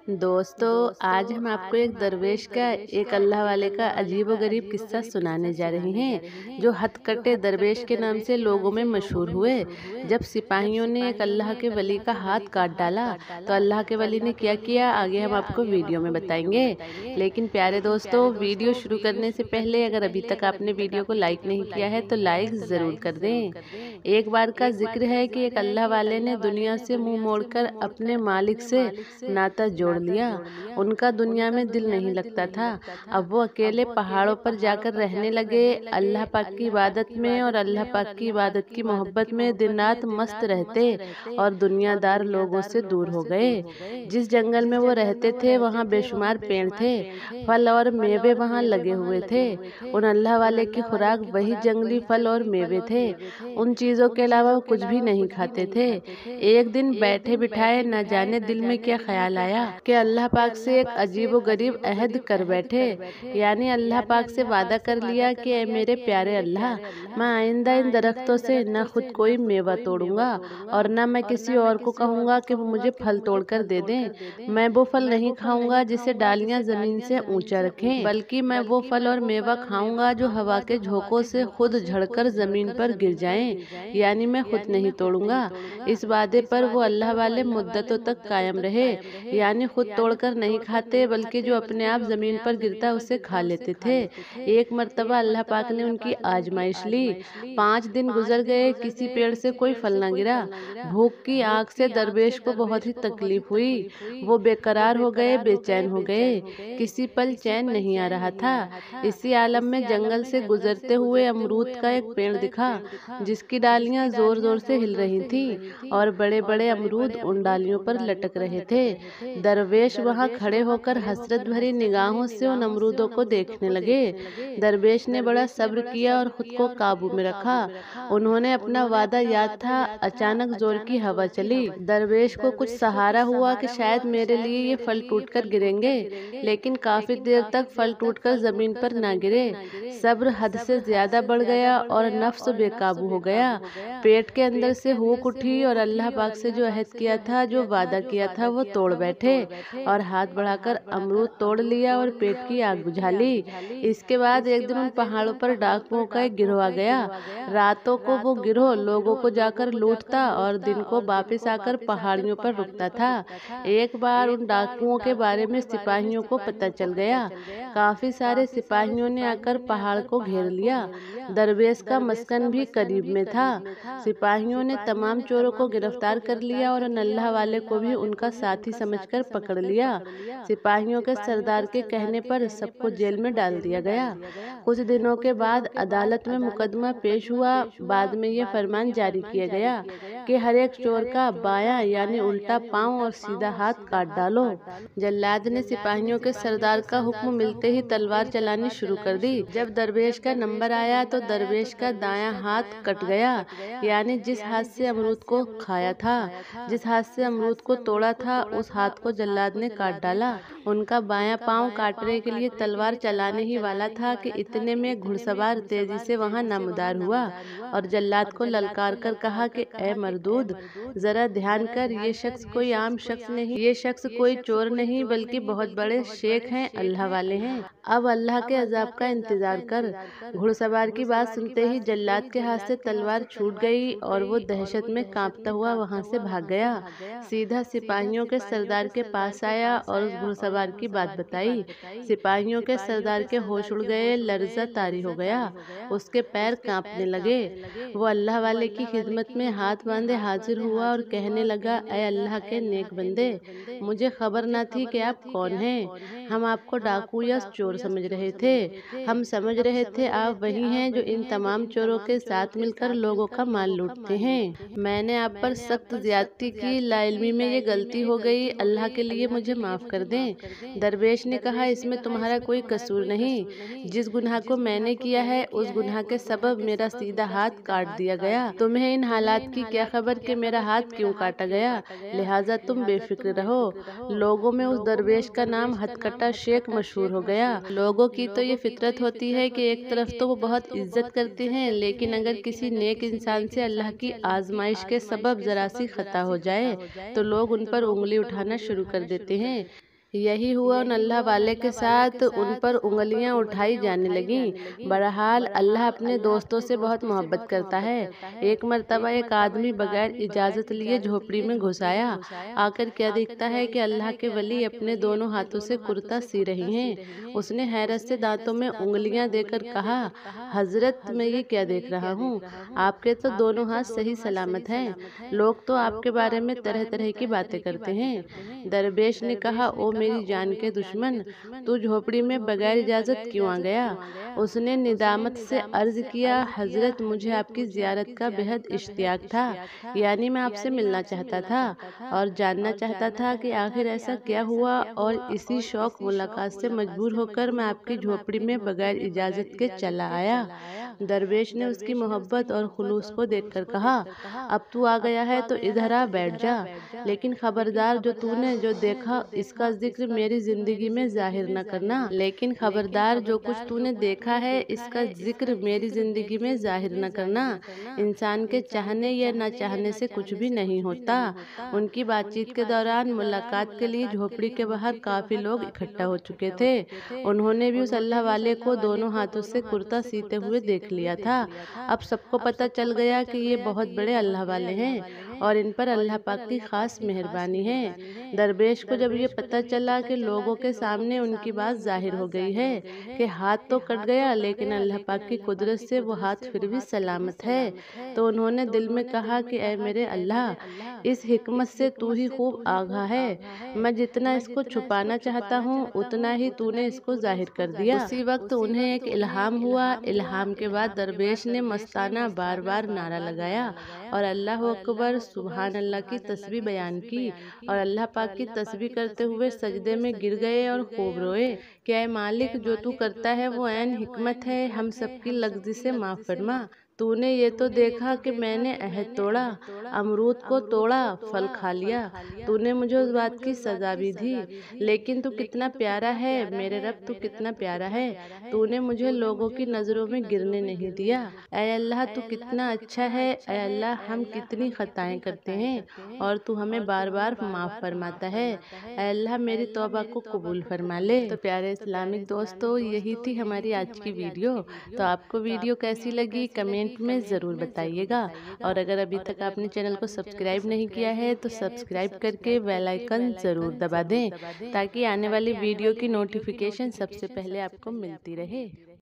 दोस्तों, आज हम आपको एक दरवेश का एक अल्लाह वाले का अजीब व गरीब किस्सा सुनाने जा रहे हैं जो हथकट्टे दरवेश के नाम से लोगों में मशहूर हुए। जब सिपाहियों ने एक अल्लाह के वली का हाथ काट डाला तो अल्लाह के वली ने क्या किया, आगे हम आपको वीडियो में बताएंगे। लेकिन प्यारे दोस्तों, वीडियो शुरू करने से पहले अगर अभी तक आपने वीडियो को लाइक नहीं किया है तो लाइक जरूर कर दें। एक बार का जिक्र है कि एक अल्लाह वाले ने दुनिया से मुंह मोड़कर अपने मालिक से नाता जोड़ लिया। उनका दुनिया में दिल नहीं लगता था। अब वो अकेले पहाड़ों पर जाकर रहने लगे। अल्लाह पाक की इबादत में और अल्लाह पाक की इबादत की मोहब्बत में दिन रात मस्त रहते और दुनियादार लोगों से दूर हो गए। जिस जंगल में वो रहते थे वहाँ बेशुमार पेड़ थे, फल और मेवे वहाँ लगे हुए थे। उन अल्लाह वाले की खुराक वही जंगली फल और मेवे थे। उन चीजों के अलावा वो कुछ भी नहीं खाते थे। एक दिन बैठे बिठाए न जाने दिल में क्या ख्याल आया कि अल्लाह पाक से एक अजीब व गरीब अहद कर बैठे। यानी अल्लाह पाक से वादा कर लिया कि ऐ मेरे प्यारे अल्लाह, मैं आइंदा इन दरख्तों से न खुद कोई मेवा तोड़ूंगा और न मैं किसी और को कहूँगा कि वो मुझे फल तोड़कर दे दें। मैं वो फल नहीं खाऊंगा जिसे डालियां जमीन से ऊंचा रखें, बल्कि मैं वो फल और मेवा खाऊंगा जो हवा के झोंकों से खुद झड़कर जमीन पर गिर जाएं। यानी मैं खुद नहीं तोड़ूंगा। इस वादे पर वो अल्लाह वाले मुद्दतों तक कायम रहे। यानी खुद तोड़कर नहीं खाते बल्कि जो अपने आप जमीन पर गिरता उसे खा लेते थे। एक मर्तबा अल्लाह पाक ने उनकी आजमाइश ली। 5 दिन गुजर गए, किसी पेड़ से कोई फल न गिरा। भूख की आग से दरवेश को बहुत ही तकलीफ हुई। वो बेकरार हो गए, बेचैन हो गए, किसी पल चैन नहीं आ रहा था। इसी आलम में जंगल से गुजरते हुए अमरूद का एक पेड़ दिखा जिसकी डालियां जोर जोर से हिल रही थी और बड़े बड़े अमरूद उन डालियों पर लटक रहे थे। दरवेश वहां खड़े होकर हसरत भरी निगाहों से उन अमरूदों को देखने लगे। दरवेश ने बड़ा सब्र किया और खुद को काबू में रखा। उन्होंने अपना वादा याद था। अचानक जोर की हवा चली। दरवेश को कुछ सहारा हुआ कि शायद मेरे लिए ये फल टूटकर गिरेंगे, लेकिन काफी देर तक फल टूटकर जमीन पर ना गिरे। सब्र हद से ज्यादा बढ़ गया और नफ्स बेकाबू हो गया। पेट के अंदर से हुक उठी और अल्लाह पाक से जो अहद किया था, जो वादा किया था, वो तोड़ बैठे और हाथ बढ़ाकर अमरूद तोड़ लिया और पेट की आग बुझा ली। इसके बाद एक दिन उन पहाड़ों पर डाकुओं का एक गिरोह आ गया। रातों को वो गिरोह लोगों को जाकर लूटता और दिन को वापस आकर पहाड़ियों पर रुकता था। एक बार उन डाकुओं के बारे में सिपाहियों को पता चल गया। काफी सारे सिपाहियों ने आकर पहाड़ को घेर लिया। दरवेश का मस्कन भी करीब में था। सिपाहियों ने तमाम चोरों को गिरफ्तार कर लिया और अल्लाह वाले को भी उनका साथी समझकर पकड़ लिया। सिपाहियों के सरदार के कहने पर सबको जेल में डाल दिया गया। कुछ दिनों के बाद अदालत में मुकदमा पेश हुआ। बाद में ये फरमान जारी किया गया कि हर एक चोर का बायां यानी उल्टा पांव और सीधा हाथ काट डालो। जल्लाद ने सिपाहियों के सरदार का हुक्म मिलते ही तलवार चलानी शुरू कर दी। जब दरवेश का नंबर आया तो दरवेश का दायां हाथ कट गया। यानी जिस हाथ से अमरूद को खाया था, जिस हाथ से अमरूद को तोड़ा था, उस हाथ को जल्लाद ने काट डाला। उनका बायां पांव काटने के लिए तलवार चलाने ही वाला था कि इतने में घुड़सवार तेजी से वहां नमदार हुआ और जल्लाद को ललकार कर कहा कि ए मरदूद, जरा ध्यान कर, ये शख्स कोई आम शख्स नहीं, ये शख्स कोई चोर नहीं, बल्कि बहुत बड़े शेख हैं, अल्लाह वाले हैं। अब अल्लाह के अजाब का इंतजार कर। घुड़सवार की बात सुनते ही जल्लाद के हाथ से तलवार छूट गई और वो दहशत में कांपता हुआ वहां से भाग गया। सीधा सिपाहियों के सरदार के पास आया और उस घुड़सवार की बात बताई। सिपाहियों के सरदार के होश उड़ गए, लर्जा तारी हो गया, उसके पैर कांपने लगे। वो अल्लाह वाले की खिदमत में हाथ बांधे हाजिर हुआ और कहने लगा, ऐ अल्लाह के नेक बंदे, मुझे खबर न थी कि आप कौन हैं। हम आपको डाकू या चोर समझ रहे थे। हम समझ रहे थे आप वही हैं जो इन तमाम चोरों के साथ मिलकर लोगों का माल लूटते हैं। मैंने आप पर सख्त ज्यादती की, लाइल्मी में ये गलती हो गई, अल्लाह के लिए मुझे माफ कर दें। दरवेश ने कहा, इसमें तुम्हारा कोई कसूर नहीं। जिस गुनाह को मैंने किया है उस गुनाह के सबब मेरा सीधा हाथ काट दिया गया। तुम्हें इन हालात की क्या खबर कि मेरा हाथ क्यों काटा गया, लिहाजा तुम बेफिक्र रहो। लोगों में उस दरवेश का नाम हथकट्टा शेख मशहूर हो गया। लोगों की तो ये फितरत होती है कि एक तरफ तो वो बहुत इज्जत करते हैं, लेकिन अगर किसी नेक इंसान से अल्लाह की आजमाइश के सबब जरा सी खता हो जाए तो लोग उन पर उंगली उठाना शुरू कर देते हैं। यही हुआ उन अल्लाह वाले के साथ, उन पर उंगलियां उठाई जाने लगीं। बहरहाल अल्लाह अपने दोस्तों से बहुत मोहब्बत करता है। एक मर्तबा एक आदमी बगैर इजाज़त लिए झोपड़ी में घुस आया। आकर क्या देखता है कि अल्लाह के वली अपने दोनों हाथों से कुर्ता सी रही हैं। उसने हैरत से दांतों में उंगलियां देकर कहा, हजरत मैं ये क्या देख रहा हूँ, आपके तो दोनों हाथ सही सलामत हैं। लोग तो आपके बारे में तरह तरह की बातें करते हैं। दरवेश ने कहा, ओ मेरी जान के दुश्मन, तू झोपड़ी में बगैर इजाजत क्यों आ गया? उसने निदामत से अर्ज किया, हजरत मुझे आपकी जियारत का बेहद इश्तियाक था, यानी मैं आपसे मिलना चाहता था और जानना चाहता था कि आखिर ऐसा क्या हुआ, और इसी शौक मुलाकात से मजबूर होकर मैं आपकी झोपड़ी में बगैर इजाजत के चला आया। दरवेश ने उसकी मोहब्बत और खुलूस को देखकर कहा, अब तू आ गया है तो इधर आ बैठ जा, लेकिन खबरदार जो तूने जो देखा इसका जिक्र मेरी जिंदगी में जाहिर न करना। लेकिन खबरदार जो कुछ तूने देखा है इसका जिक्र मेरी जिंदगी में जाहिर न करना। इंसान के चाहने या न चाहने से कुछ भी नहीं होता। उनकी बातचीत के दौरान मुलाकात के लिए झोपड़ी के बाहर काफी लोग इकट्ठा हो चुके थे। उन्होंने भी उस अल्लाह वाले को दोनों हाथों से कुर्ता सीते हुए देख लिया था। अब सबको पता चल गया कि ये बहुत बड़े अल्लाह वाले हैं और इन पर अल्लाह पाक की खास मेहरबानी है। दरवेश को जब ये पता चला कि लोगों के सामने उनकी बात जाहिर हो गई है कि हाथ तो कट गया लेकिन अल्लाह पाक की कुदरत से वो हाथ फिर भी सलामत है, तो उन्होंने दिल में कहा कि ऐ मेरे अल्लाह, इस हिकमत से तू ही खूब आगाह है। मैं जितना इसको छुपाना चाहता हूँ उतना ही तूने इसको जाहिर कर दिया। उसी वक्त उन्हें एक इल्हाम हुआ। इल्हाम के बाद दरवेश ने मस्ताना बार बार नारा लगाया और अल्लाह अकबर सुबहान अल्लाह की तस्बीह बयान की और अल्लाह पाक की तस्बीह करते हुए सजदे में गिर गए और खूब रोए। क्या ऐ मालिक, जो तू करता है वो ऐन हिकमत है, हम सबकी लग़्ज़ी से माफ़ फरमा। तूने ये तो देखा कि मैंने अहद तोड़ा, अमरूद को तोड़ा, फल खा लिया, तूने मुझे उस बात की सजा भी दी, लेकिन तू कितना प्यारा है मेरे रब, तू कितना प्यारा है, तूने मुझे लोगों की नज़रों में गिरने नहीं दिया। ऐ अल्लाह तू कितना अच्छा है। ऐ अल्लाह हम कितनी खताएं करते हैं और तू हमें बार बार माफ़ फरमाता है। ऐ अल्लाह मेरी तौबा को कबूल फरमा ले। तो प्यारे इस्लामिक दोस्तों, यही थी हमारी आज की वीडियो। तो आपको वीडियो कैसी लगी कमेंट में ज़रूर बताइएगा, और अगर अभी तक आपने चैनल को सब्सक्राइब नहीं किया है तो सब्सक्राइब करके बेल आइकन ज़रूर दबा दें ताकि आने वाली वीडियो की नोटिफिकेशन सबसे पहले आपको मिलती रहे।